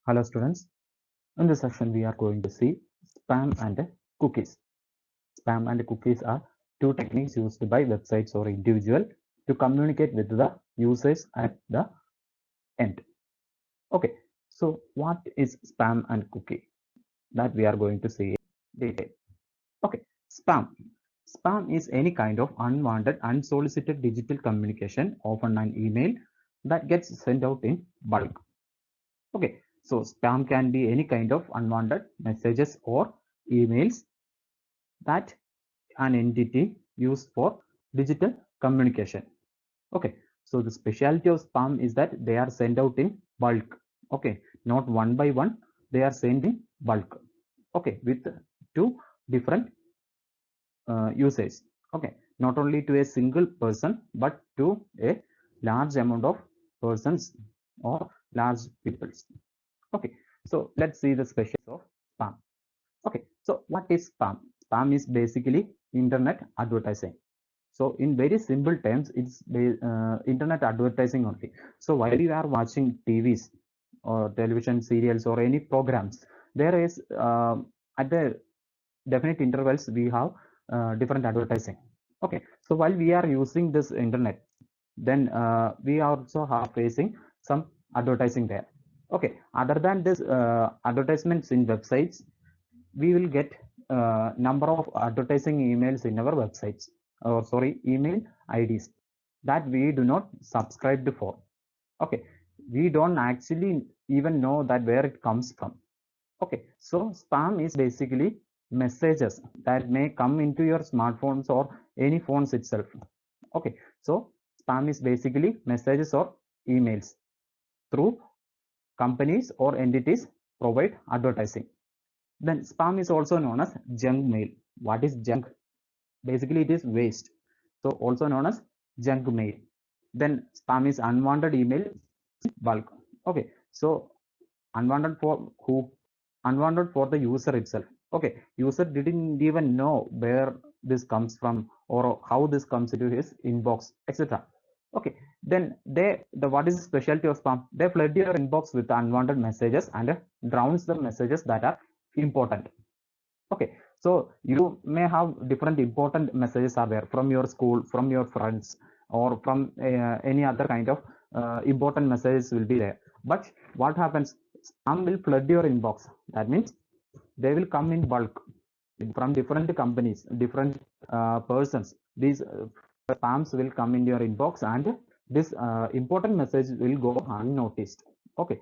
Hello students, in this session we are going to see spam and cookies. Spam and cookies are two techniques used by websites or individual to communicate with the users at the end. Okay, so what is spam and cookie? That we are going to see in detail. Okay, spam. Spam is any kind of unwanted, unsolicited digital communication, often an email, that gets sent out in bulk. Okay, so spam can be any kind of unwanted messages or emails that an entity used for digital communication. Okay, so the specialty of spam is that they are sent out in bulk. Okay, not one by one, they are sent in bulk. Okay, with two different usage. Okay, not only to a single person but to a large amount of persons or large peoples. Okay, so let's see the specials of spam. Okay, so what is spam? Spam is basically internet advertising. So in very simple terms, it's internet advertising only. So while you are watching TVs or television serials or any programs, there is at the definite intervals we have different advertising. Okay, so while we are using this internet, then we also are facing some advertising there. Okay, other than this advertisements in websites, we will get number of advertising emails in our websites, or sorry, email IDs that we do not subscribe for. Okay, we don't actually even know that where it comes from. Okay, so spam is basically messages that may come into your smartphones or any phones itself. Okay, so spam is basically messages or emails through companies or entities provide advertising. Then spam is also known as junk mail. What is junk? Basically, it is waste. So also known as junk mail. Then spam is unwanted email bulk. Okay, so unwanted for who? Unwanted for the user itself. Okay, user didn't even know where this comes from or how this comes into his inbox, etc. Okay, then the what is the specialty of spam? They flood your inbox with unwanted messages and drowns the messages that are important. Okay, so you may have different important messages are there from your school, from your friends, or from any other kind of important messages will be there. But what happens? Spam will flood your inbox. That means they will come in bulk from different companies, different persons. These spams will come in your inbox, and this important message will go unnoticed. Okay,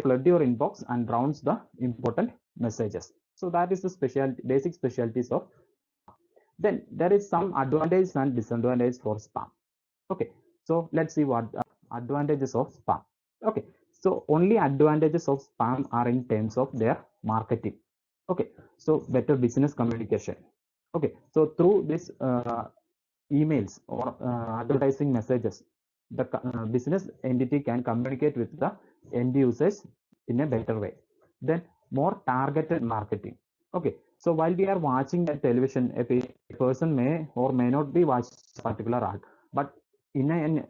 flood your inbox and drowns the important messages. So that is the basic specialties of. Then there is some advantages and disadvantages for spam. Okay, so let's see what advantages of spam. Okay, so only advantages of spam are in terms of their marketing. Okay, so better business communication. Okay, so through this emails or advertising messages, the business entity can communicate with the end users in a better way. Then more targeted marketing. Okay, so while we are watching the television, a person may or may not be watching a particular ad, but in an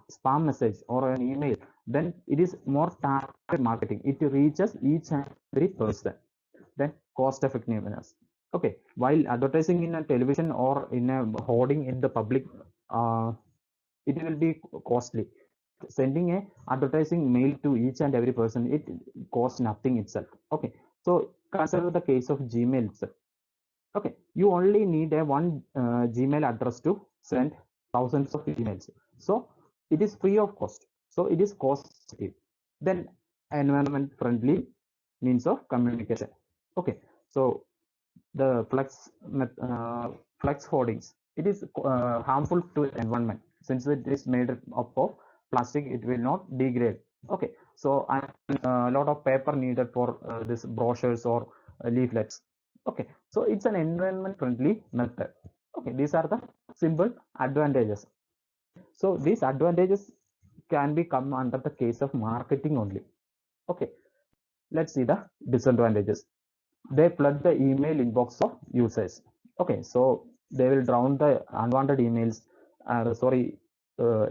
spam message or an email, then it is more targeted marketing. It reaches each and every person. Then cost effectiveness. Okay, while advertising in a television or in a hoarding in the public, it will be costly. Sending a advertising mail to each and every person, it costs nothing itself. Okay, so consider the case of Gmail itself. Okay, you only need a one Gmail address to send thousands of emails. So it is free of cost. So it is cost effective. Then environment friendly means of communication. Okay, so the flex hoardings, it is harmful to environment since it is made up of plastic. It will not degrade. Okay, so a lot of paper needed for this brochures or leaflets. Okay, so it's an environment friendly method. Okay, these are the simple advantages. So these advantages can be come under the case of marketing only. Okay, let's see the disadvantages. They flood the email inbox of users. Okay, so they will drown the unwanted emails.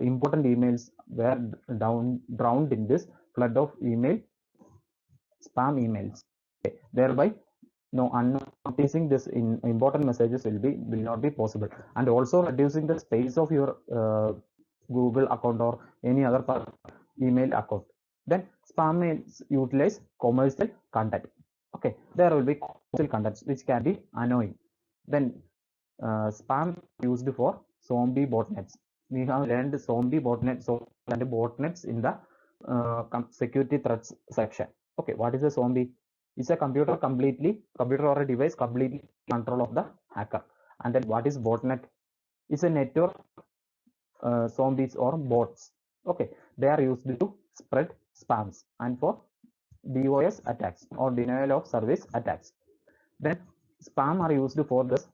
Important emails were drowned in this flood of email spam emails. Okay. Thereby, no unnoticing this in important messages will not be possible, and also reducing the space of your Google account or any other email account. Then spam mails utilize commercial content. Okay, there will be commercial contents which can be annoying. Then spam used for zombie botnets. We have learned zombie botnets and botnets in the security threats section. Okay, what is a zombie? It's a computer or a device completely control of the hacker. And then what is botnet? It's a network zombies or bots. Okay, they are used to spread spams and for DOS attacks or denial of service attacks. Then spam are used for this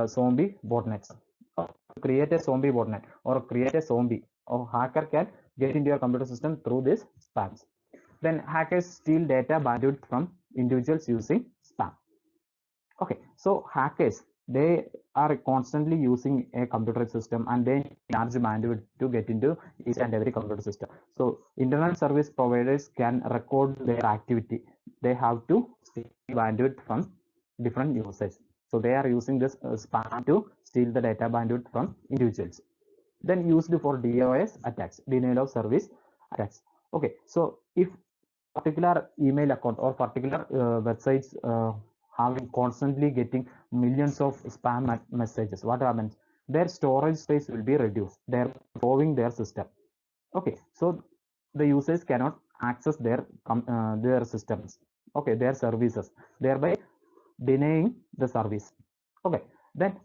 zombie botnets. Create a zombie botnet or create a zombie or hacker can get into your computer system through this spams. Then hackers steal data bandwidth from individuals using spam. Okay, so hackers, they are constantly using a computer system and they charge bandwidth to get into each and every computer system. So internet service providers can record their activity. They have to steal bandwidth from different users. So they are using this spam to steal the data bandwidth from individuals. Then used for DOS attacks, denial of service attacks. Okay, so if particular email account or particular websites having constantly getting millions of spam messages, what happens? Their storage space will be reduced. They're slowing their system. Okay, so the users cannot access their systems. Okay, their services, thereby denying the service. Okay, then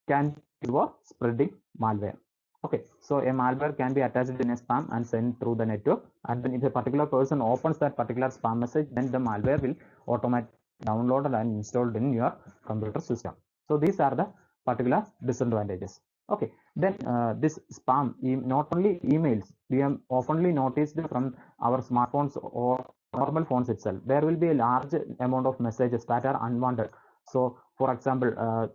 can be spreading malware. Okay, so a malware can be attached in a spam and sent through the network, and then if a particular person opens that particular spam message, then the malware will automatically downloaded and installed in your computer system. So these are the particular disadvantages. Okay, then this spam, not only emails, we have oftenly noticed from our smartphones or normal phones itself, there will be a large amount of messages that are unwanted. So for example,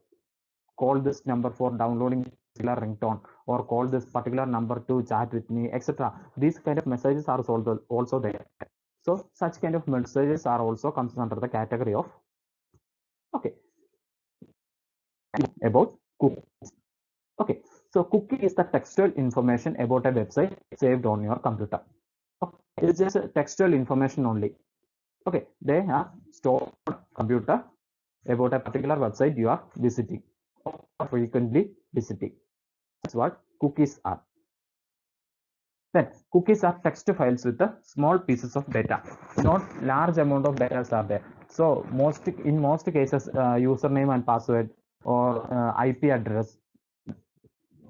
call this number for downloading particular ringtone, or call this particular number to chat with me, etc. These kind of messages are also there. So such kind of messages are also comes under the category of, okay, about cookies. Okay, so cookie is the textual information about a website saved on your computer. Okay, it's just textual information only. Okay, they are stored on computer about a particular website you are visiting or frequently visiting. That's what cookies are. Then cookies are text files with the small pieces of data. Not large amount of data are there. So in most cases, username and password or IP address,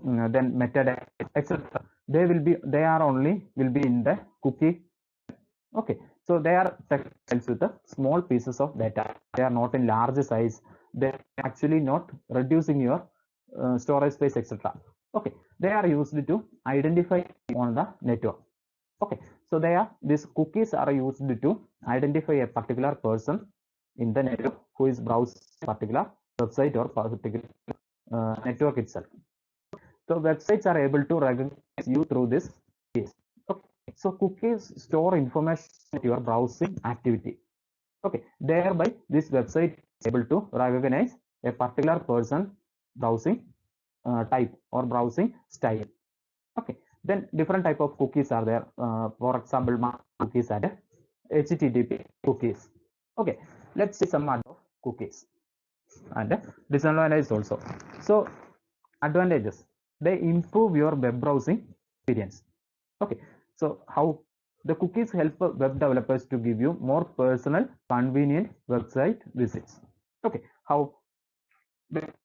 then metadata, etc. They will be in the cookie. Okay, so they are text files with the small pieces of data. They are not in large size. They are actually not reducing your storage space, etc. Okay, they are used to identify on the network. Okay, so these cookies are used to identify a particular person in the network who is browsing a particular website or particular network itself. So websites are able to recognize you through this case. Okay, so cookies store information about your browsing activity. Okay, thereby this website is able to recognize a particular person browsing type or browsing style. Okay, then different type of cookies are there. For example, cookies and HTTP cookies. Okay, let's see some of cookies and disadvantages also. So advantages, they improve your web browsing experience. Okay, so how the cookies help web developers to give you more personal, convenient website visits. Okay, how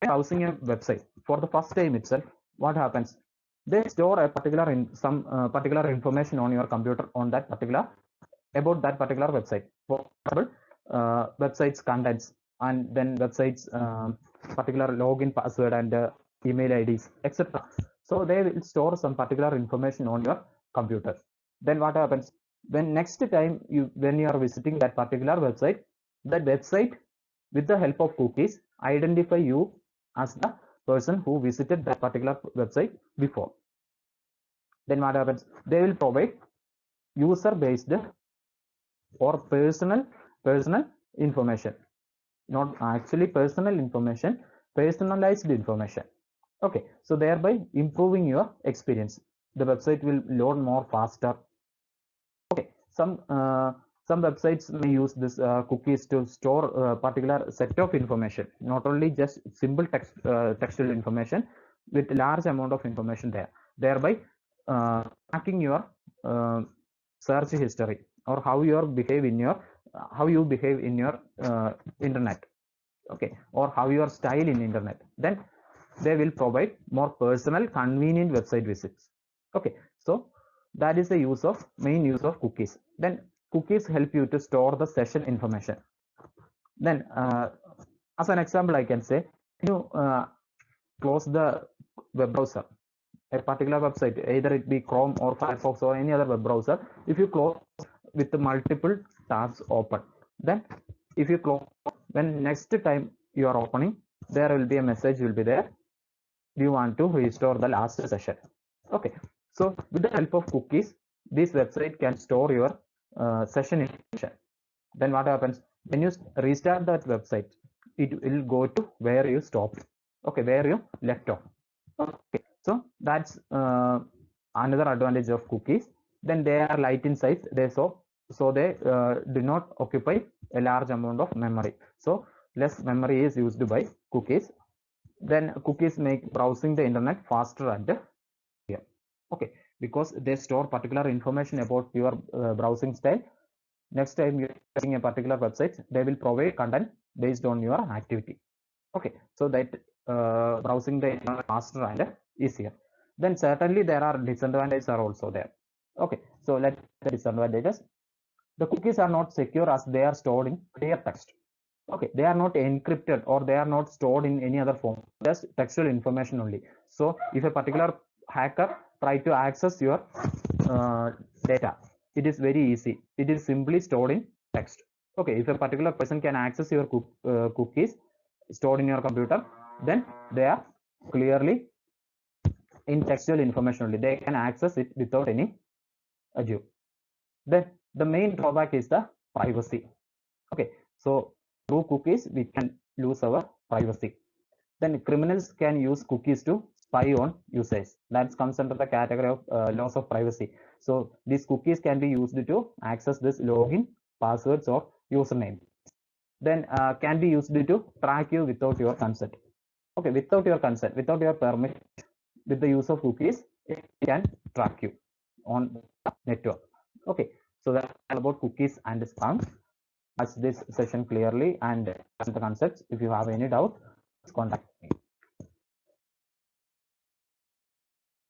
browsing a website for the first time itself, what happens? They store a particular particular information on your computer on that particular about that particular website. For example, website's contents, and then website's particular login password and email IDs, etc. So they will store some particular information on your computer. Then what happens? When next time when you are visiting that particular website, that website, with the help of cookies, identify you as the person who visited that particular website before. Then what happens? They will provide user-based or personal personal information, not actually personal information, personalized information. Okay, so thereby improving your experience, the website will load more faster. Okay, some websites may use this cookies to store a particular set of information, not only just simple textual information with large amount of information there, thereby tracking your uh, search history, or how you behave in your internet. Okay, or how your style in internet, then they will provide more personal convenient website visits. Okay, so that is the main use of cookies. Then cookies help you to store the session information. Then as an example, I can say, you close the web browser, a particular website, either it be Chrome or Firefox or any other web browser. If you close with multiple tabs open, then if you close, when next time you are opening, there will be a message will be there, do you want to restore the last session? Okay, so with the help of cookies, this website can store your session information. Then what happens when you restart that website? It will go to where you stopped. Okay, where you left off. Okay, so that's another advantage of cookies. Then they are light in size, so they do not occupy a large amount of memory, so less memory is used by cookies. Then cookies make browsing the internet faster and easier. Okay, because they store particular information about your browsing style. Next time you're using a particular website, they will provide content based on your activity. Okay, so that browsing the internet faster and easier. Then certainly there are disadvantages are also there. Okay, so let's the disadvantages. The cookies are not secure as they are stored in clear text. Okay, they are not encrypted or they are not stored in any other form, just textual information only. So if a particular hacker try to access your data, it is very easy, it is simply stored in text. Okay, if a particular person can access your cookies stored in your computer, then they are clearly in textual information only, they can access it without any ado. Then the main drawback is the privacy. Okay, so through cookies we can lose our privacy. Then criminals can use cookies to spy on users. That comes under the category of loss of privacy. So these cookies can be used to access this login, passwords, or username. Then can be used to track you without your consent. Okay, without your consent, without your permission, with the use of cookies, it can track you on the network. Okay, so that's about cookies and spam. As this session clearly and the concepts. If you have any doubt, contact me.